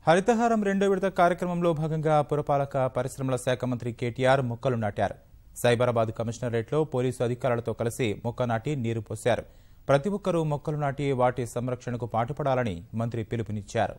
హరితహారం రెండో విడత కార్యక్రమంలో భాగంగా పురపాలక పరిశ్రమల శాఖ మంత్రి కేటీఆర్ మొక్కలు నాటారు. సైబరాబాద్ కమిషనరేట్లో పోలీసు అధికారులతో కలిసి మొక్క నాటి నీరు పోశారు. ప్రతి ఒక్కరూ మొక్కలు నాటి వాటి సంరక్షణకు పాటుపడాలని మంత్రి పిలుపునిచ్చారు.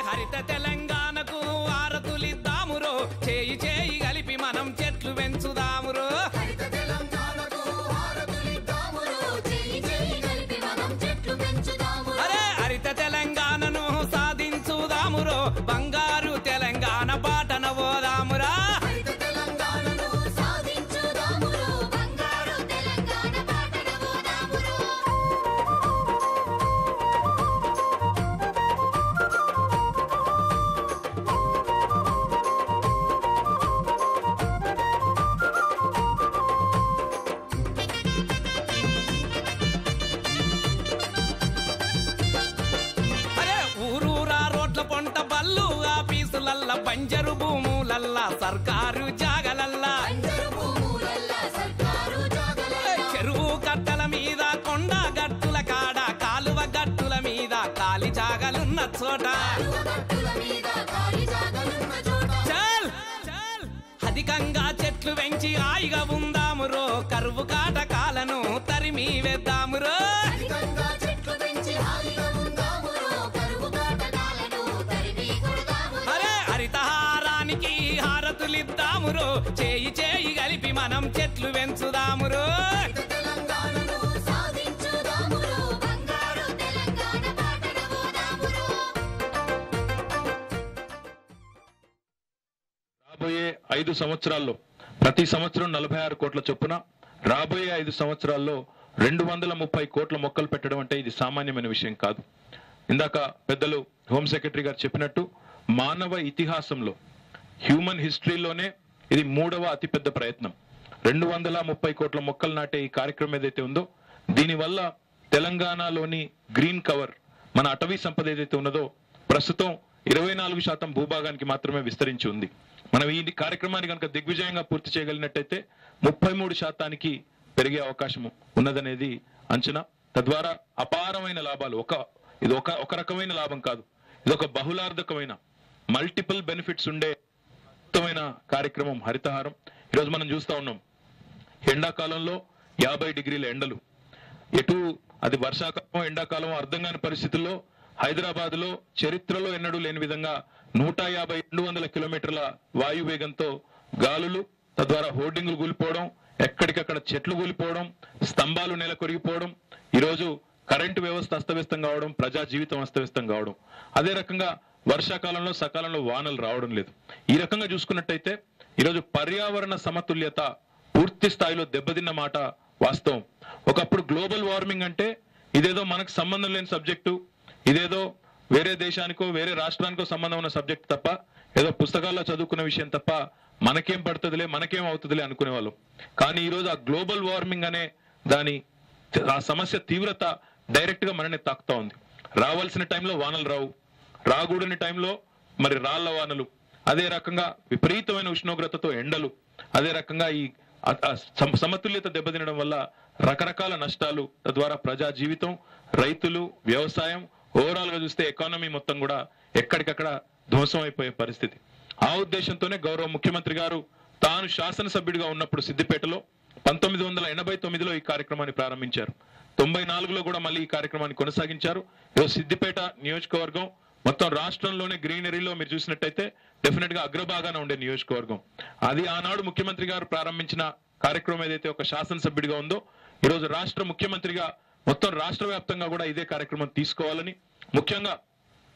హరిత తెలంగాణకు ఆరతులిద్దామురో, చేయి చేయి కలిపి మనం చెట్లు పెంచుదామురో. అరే హరిత తెలంగాణను సాధించుదామురో, బంగారు తెలంగాణ పాటన పోదామురా. బంజరు భూములల్లా సర్కారు జాగలల్లా, చెరువు కట్టల మీద కొండ గట్టుల కాడ కాలువ గట్టుల మీద కాలి జాగలున్న చోట చల్ చల్ అధికంగా చెట్లు పెంచి హాయిగా ఉందామురో, కరువు కాటకాలను తరిమి వేద్దామురో. హరితహారానికి హారతులిద్దామురో, చేయి చేయి కలిపి మనం చెట్లు పెంచుదామురో. రాబోయే 5 సంవత్సరాల్లో ప్రతి సంవత్సరం 46 కోట్ల చొప్పున, రాబోయే 5 సంవత్సరాల్లో 230 కోట్ల మొక్కలు పెట్టడం అంటే ఇది సామాన్యమైన విషయం కాదు. ఇందాక పెద్దలు హోమ్ సెక్రటరీ గారు చెప్పినట్టు మానవ ఇతిహాసంలో, హ్యూమన్ హిస్టరీలోనే ఇది 3వ అతిపెద్ద ప్రయత్నం. 230 కోట్ల మొక్కలు నాటే ఈ కార్యక్రమం ఏదైతే ఉందో, దీనివల్ల తెలంగాణలోని గ్రీన్ కవర్, మన అటవీ సంపద ఏదైతే ఉన్నదో ప్రస్తుతం 24% భూభాగానికి మాత్రమే విస్తరించి ఉంది. మనం ఈ కార్యక్రమాన్ని కనుక దిగ్విజయంగా పూర్తి చేయగలిగినట్టయితే 33% పెరిగే అవకాశం ఉన్నదనేది అంచనా. తద్వారా అపారమైన లాభాలు, ఇది ఒక రకమైన లాభం కాదు, ఇది ఒక బహుళార్థకమైన మల్టిపుల్ బెనిఫిట్స్ ఉండే అద్భుతమైన కార్యక్రమం హరితహారం. ఈరోజు మనం చూస్తా ఉన్నాం, ఎండాకాలంలో 50 డిగ్రీల ఎండలు, ఎటు అది వర్షాకాలం ఎండాకాలం అర్థం కాని పరిస్థితుల్లో హైదరాబాద్ లో చరిత్రలో ఎన్నడూ లేని విధంగా 150-200 కిలోమీటర్ల వాయు వేగంతో గాలులు, తద్వారా హోర్డింగ్లు కూలిపోవడం, ఎక్కడికక్కడ చెట్లు కూలిపోవడం, స్తంభాలు నేల కొరిగిపోవడం, ఈరోజు కరెంటు వ్యవస్థ అస్తవ్యస్తం కావడం, ప్రజా జీవితం అస్తవ్యస్తం కావడం. అదే రకంగా వర్షాకాలంలో సకాలంలో వానలు రావడం లేదు. ఈ రకంగా చూసుకున్నట్టయితే ఈరోజు పర్యావరణ సమతుల్యత పూర్తి స్థాయిలో దెబ్బతిన్న మాట వాస్తవం. ఒకప్పుడు గ్లోబల్ వార్మింగ్ అంటే ఇదేదో మనకు సంబంధం లేని సబ్జెక్టు, ఇదేదో వేరే దేశానికో వేరే రాష్ట్రానికో సంబంధం ఉన్న సబ్జెక్ట్ తప్ప, ఏదో పుస్తకాల్లో చదువుకున్న విషయం తప్ప మనకేం పడుతుందిలే, మనకేం అవుతుందిలే అనుకునే వాళ్ళు. కానీ ఈరోజు ఆ గ్లోబల్ వార్మింగ్ అనే ఆ సమస్య తీవ్రత డైరెక్ట్ గా మననే తాకుతా ఉంది. రావాల్సిన టైంలో వానలు రావు, రాకూడని టైంలో మరి రాళ్ల వానలు, అదే రకంగా విపరీతమైన ఉష్ణోగ్రతతో ఎండలు, అదే రకంగా ఈ సమతుల్యత దెబ్బతినడం వల్ల రకరకాల నష్టాలు, తద్వారా ప్రజా జీవితం, రైతులు, వ్యవసాయం, ఓవరాల్ గా చూస్తే ఎకానమీ మొత్తం కూడా ఎక్కడికక్కడ ధ్వంసం అయిపోయే పరిస్థితి. ఆ ఉద్దేశంతోనే గౌరవ ముఖ్యమంత్రి గారు తాను శాసనసభ్యుడిగా ఉన్నప్పుడు సిద్దిపేటలో 1989లో ఈ కార్యక్రమాన్ని ప్రారంభించారు. 94లో కూడా మళ్ళీ ఈ కార్యక్రమాన్ని కొనసాగించారు. ఈరోజు సిద్దిపేట నియోజకవర్గం మొత్తం రాష్ట్రంలోనే గ్రీనరీలో మీరు చూసినట్టయితే డెఫినెట్ గా అగ్రభాగాన ఉండే నియోజకవర్గం. అది ఆనాడు ముఖ్యమంత్రి గారు ప్రారంభించిన కార్యక్రమం ఏదైతే ఒక శాసనసభ్యుడిగా ఉందో, ఈరోజు రాష్ట్ర ముఖ్యమంత్రిగా మొత్తం రాష్ట్ర వ్యాప్తంగా కూడా ఇదే కార్యక్రమం తీసుకోవాలని, ముఖ్యంగా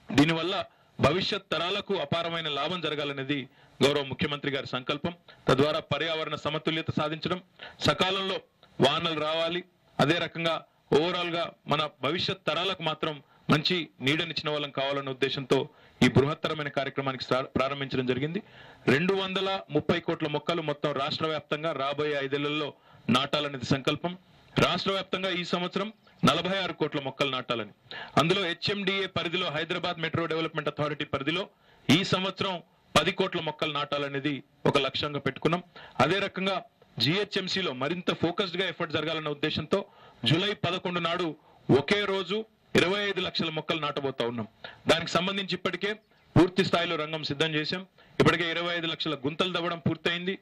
దీనివల్ల భవిష్యత్ తరాలకు అపారమైన లాభం జరగాలనేది గౌరవ ముఖ్యమంత్రి గారి సంకల్పం. తద్వారా పర్యావరణ సమతుల్యత సాధించడం, సకాలంలో వానలు రావాలి, అదే రకంగా ఓవరాల్ గా మన భవిష్యత్ తరాలకు మాత్రం మంచి నీడనిచ్చిన వాళ్ళం కావాలన్న ఉద్దేశంతో ఈ బృహత్తరమైన కార్యక్రమానికి ప్రారంభించడం జరిగింది. 230 కోట్ల మొక్కలు మొత్తం రాష్ట్ర వ్యాప్తంగా రాబోయే 5 ఏళ్లలో నాటాలనేది సంకల్పం. రాష్ట్ర వ్యాప్తంగా ఈ సంవత్సరం 46 కోట్ల మొక్కలు నాటాలని, అందులో HMDA పరిధిలో హైదరాబాద్ మెట్రో డెవలప్మెంట్ అథారిటీ పరిధిలో ఈ సంవత్సరం 10 కోట్ల మొక్కలు నాటాలనేది ఒక లక్ష్యంగా పెట్టుకున్నాం. అదే రకంగా GHMCలో మరింత ఫోకస్డ్ గా ఎఫర్ట్ జరగాలన్న ఉద్దేశంతో జూలై 11 నాడు ఒకే రోజు 25 లక్షల మొక్కలు నాటబోతా ఉన్నాం. దానికి సంబంధించి ఇప్పటికే పూర్తి స్థాయిలో రంగం సిద్ధం చేశాం. ఇప్పటికే 25 లక్షల గుంతలు దవ్వడం పూర్తయింది.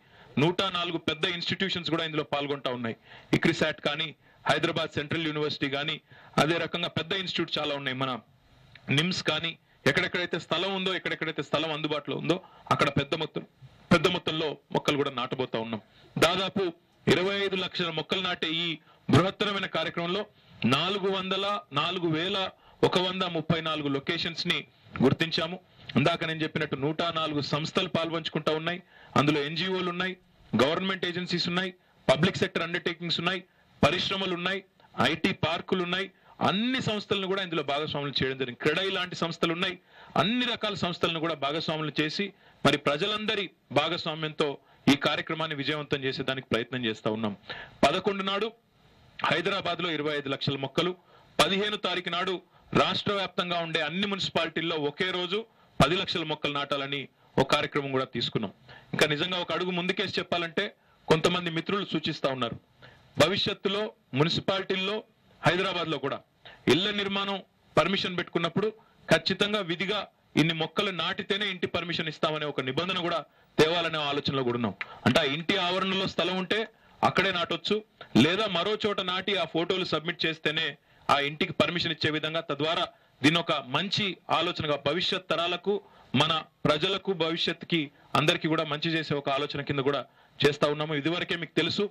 104 పెద్ద ఇన్స్టిట్యూషన్స్ కూడా ఇందులో పాల్గొంటా ఉన్నాయి. ICRISAT కానీ, హైదరాబాద్ సెంట్రల్ యూనివర్సిటీ కానీ, అదే రకంగా పెద్ద ఇన్స్టిట్యూట్ చాలా ఉన్నాయి. మన నిమ్స్ కానీ, ఎక్కడెక్కడైతే స్థలం ఉందో, ఎక్కడెక్కడైతే స్థలం అందుబాటులో ఉందో అక్కడ పెద్ద మొత్తంలో మొక్కలు కూడా నాటబోతా ఉన్నాం. దాదాపు 25 లక్షల మొక్కలు నాటే ఈ బృహత్తరమైన కార్యక్రమంలో 4,134 లొకేషన్స్ ని గుర్తించాము. ఇందాక నేను చెప్పినట్టు 104 సంస్థలు పాల్పంచుకుంటా ఉన్నాయి. అందులో NGOలు ఉన్నాయి, గవర్నమెంట్ ఏజెన్సీస్ ఉన్నాయి, పబ్లిక్ సెక్టర్ అండర్టేకింగ్స్ ఉన్నాయి, పరిశ్రమలు ఉన్నాయి, IT పార్కులు ఉన్నాయి. అన్ని సంస్థలను కూడా ఇందులో భాగస్వాములు చేయడం జరిగింది. క్రెడై లాంటి సంస్థలు ఉన్నాయి. అన్ని రకాల సంస్థలను కూడా భాగస్వాములు చేసి మరి ప్రజలందరి భాగస్వామ్యంతో ఈ కార్యక్రమాన్ని విజయవంతం చేసేదానికి ప్రయత్నం చేస్తా ఉన్నాం. 11 నాడు హైదరాబాద్ లో 25 లక్షల మొక్కలు, 15 తారీఖు నాడు రాష్ట్ర వ్యాప్తంగా ఉండే అన్ని మున్సిపాలిటీల్లో ఒకే రోజు 10 లక్షల మొక్కలు నాటాలని ఒక కార్యక్రమం కూడా తీసుకున్నాం. ఇంకా నిజంగా ఒక అడుగు ముందుకేసి చెప్పాలంటే కొంతమంది మిత్రులు సూచిస్తా ఉన్నారు, భవిష్యత్తులో మున్సిపాలిటీల్లో హైదరాబాద్ లో కూడా ఇళ్ల నిర్మాణం పర్మిషన్ పెట్టుకున్నప్పుడు ఖచ్చితంగా విధిగా ఇన్ని మొక్కలు నాటితేనే ఇంటి పర్మిషన్ ఇస్తామనే ఒక నిబంధన కూడా తేవాలనే ఆలోచనలో కూడా ఉన్నాం. అంటే ఆ ఇంటి ఆవరణలో స్థలం ఉంటే అక్కడే నాటొచ్చు, లేదా మరో చోట నాటి ఆ ఫోటోలు సబ్మిట్ చేస్తేనే ఆ ఇంటికి పర్మిషన్ ఇచ్చే విధంగా, తద్వారా దీని ఒక మంచి ఆలోచనగా భవిష్యత్ తరాలకు, మన ప్రజలకు, భవిష్యత్తుకి అందరికీ కూడా మంచి చేసే ఒక ఆలోచన కింద కూడా చేస్తా ఉన్నాము. ఇదివరకే మీకు తెలుసు,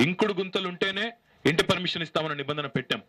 ఇంకుడు గుంతలు ఉంటేనే ఇంటి పర్మిషన్ ఇస్తామన్న నిబంధన పెట్టాం.